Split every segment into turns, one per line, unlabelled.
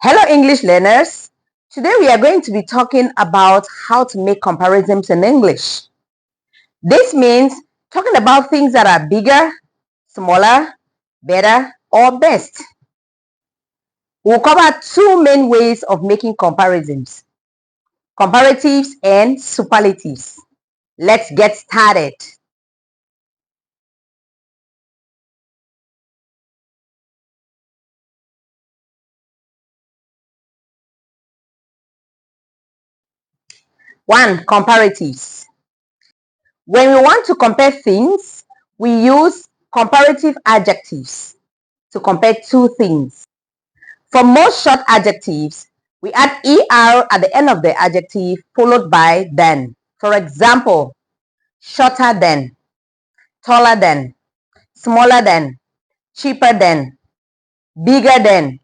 Hello English learners. Today we are going to be talking about how to make comparisons in English. This means talking about things that are bigger, smaller, better, or best. We'll cover two main ways of making comparisons: comparatives and superlatives. Let's get started. One, comparatives. When we want to compare things, we use comparative adjectives to compare two things. For most short adjectives, we add er at the end of the adjective followed by than. For example, shorter than, taller than, smaller than, cheaper than, bigger than.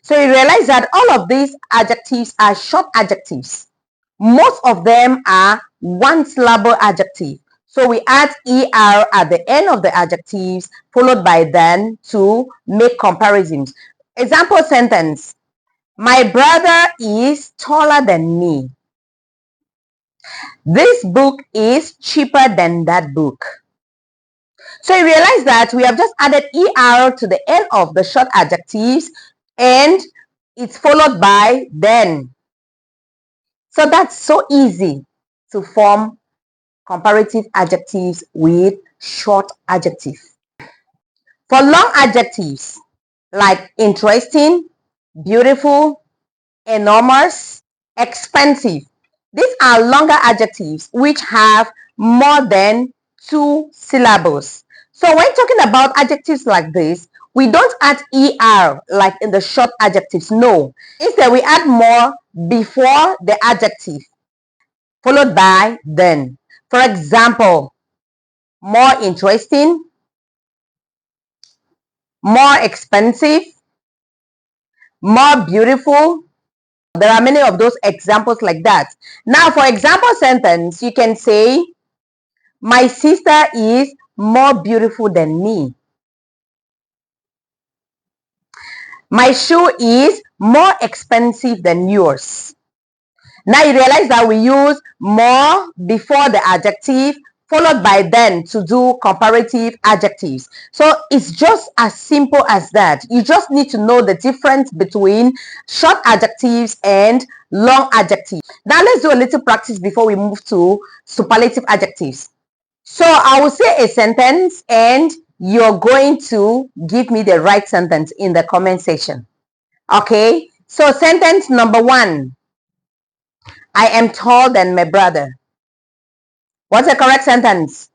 So you realize that all of these adjectives are short adjectives. Most of them are one syllable adjective. So we add er at the end of the adjectives followed by than to make comparisons. Example sentence: my brother is taller than me. This book is cheaper than that book. So you realize that we have just added er to the end of the short adjectives and it's followed by than. So that's so easy to form comparative adjectives with short adjectives. For long adjectives like interesting, beautiful, enormous, expensive, these are longer adjectives which have more than two syllables. So when talking about adjectives like this, we don't add er like in the short adjectives. No. Instead, we add more before the adjective, followed by than. For example, more interesting, more expensive, more beautiful. There are many of those examples like that. Now, for example sentence, you can say, my sister is more beautiful than me. My shoe is more expensive than yours. Now you realize that we use more before the adjective followed by than to do comparative adjectives. So it's just as simple as that. You just need to know the difference between short adjectives and long adjectives. Now let's do a little practice before we move to superlative adjectives. So I will say a sentence and you're going to give me the right sentence in the comment section. Okay, so sentence number one: I am taller than my brother. What's the correct sentence?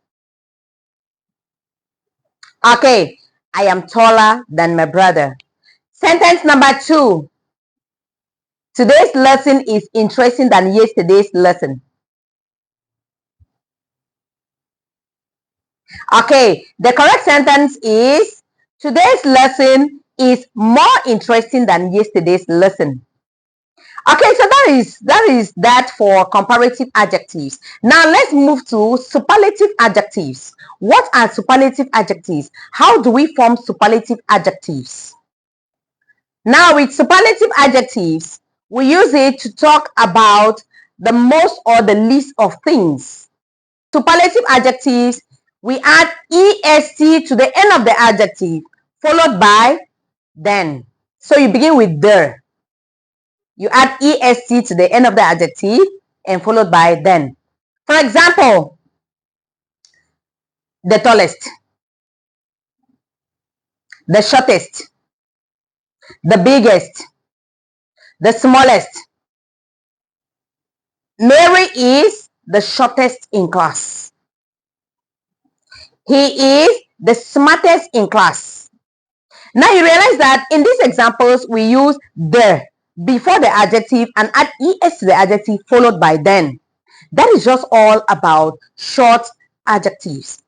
Okay, I am taller than my brother. Sentence number two: today's lesson is interesting than yesterday's lesson. Okay, the correct sentence is today's lesson is more interesting than yesterday's lesson. Okay, so that is that for comparative adjectives. Now let's move to superlative adjectives. What are superlative adjectives? How do we form superlative adjectives? Now with superlative adjectives, we use it to talk about the most or the least of things. Superlative adjectives, we add est to the end of the adjective followed by than. So you begin with the. You add est to the end of the adjective and followed by than. For example, the tallest, the shortest, the biggest, the smallest. Mary is the shortest in class. He is the smartest in class. Now you realize that in these examples, we use the before the adjective and add es to the adjective followed by than. That is just all about short adjectives.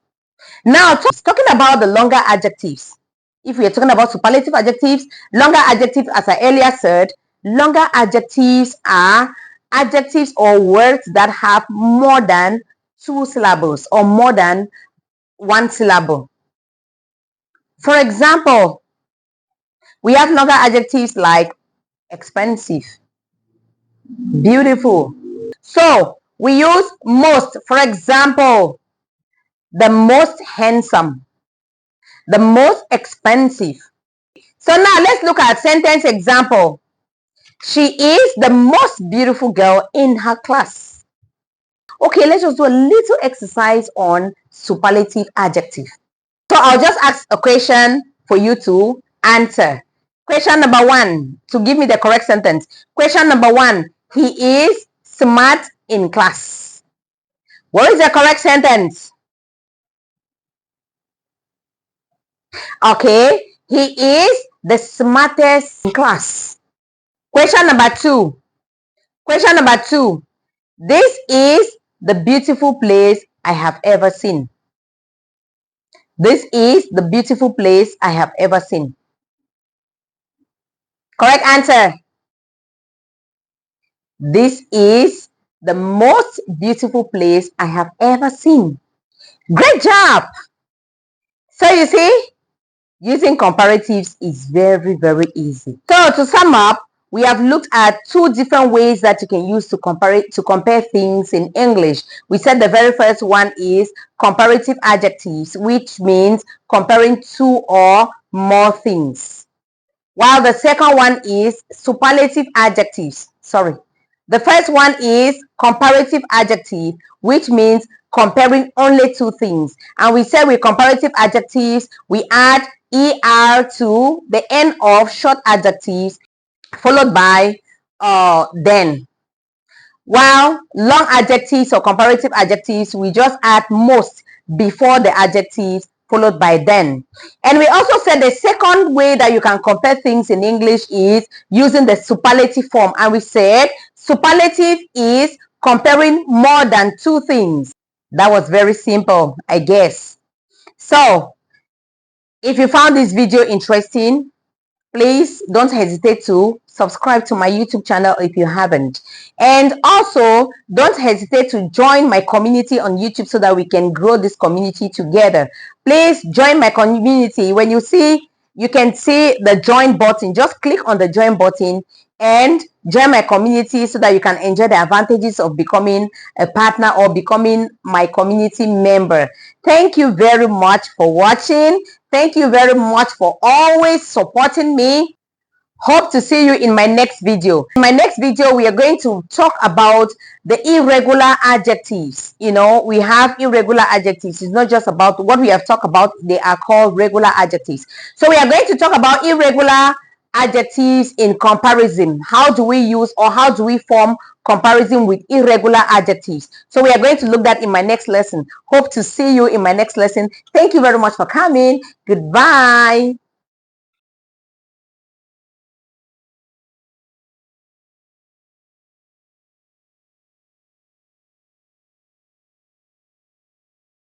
Now, talking about the longer adjectives. If we are talking about superlative adjectives, longer adjectives, as I earlier said, longer adjectives are adjectives or words that have more than two syllables or more than one syllable. For example, we have longer adjectives like expensive, beautiful. So we use most. For example, the most handsome, the most expensive. So now let's look at sentence example. She is the most beautiful girl in her class. Okay, let's just do a little exercise on superlative adjective. So I'll just ask a question for you to answer. Question number 1, to give me the correct sentence. Question number 1, he is smart in class. What is the correct sentence? Okay, he is the smartest in class. Question number 2. Question number 2. This is the beautiful place I have ever seen. This is the beautiful place I have ever seen. Correct answer. This is the most beautiful place I have ever seen. Great job. So you see, using comparatives is very, very easy. So to sum up, we have looked at 2 different ways that you can use to compare things in English. We said the very first one is comparative adjectives, which means comparing 2 or more things. While the second one is superlative adjectives. Sorry. The first one is comparative adjective, which means comparing only 2 things. And we said with comparative adjectives, we add er to the end of short adjectives followed by then. While long adjectives or comparative adjectives, we just add most before the adjectives followed by then. And we also said the second way that you can compare things in English is using the superlative form. And we said superlative is comparing more than 2 things. That was very simple, I guess. So if you found this video interesting, please don't hesitate to subscribe to my YouTube channel if you haven't. And also, don't hesitate to join my community on YouTube so that we can grow this community together. Please join my community. When you can see the join button, just click on the join button and join my community so that you can enjoy the advantages of becoming a partner or becoming my community member. Thank you very much for watching. Thank you very much for always supporting me. Hope to see you in my next video. In my next video, we are going to talk about the irregular adjectives. You know, we have irregular adjectives. It's not just about what we have talked about. They are called regular adjectives. So we are going to talk about irregular adjectives in comparison. How do we use or how do we form comparison with irregular adjectives? So we are going to look at that in my next lesson. Hope to see you in my next lesson. Thank you very much for coming. Goodbye.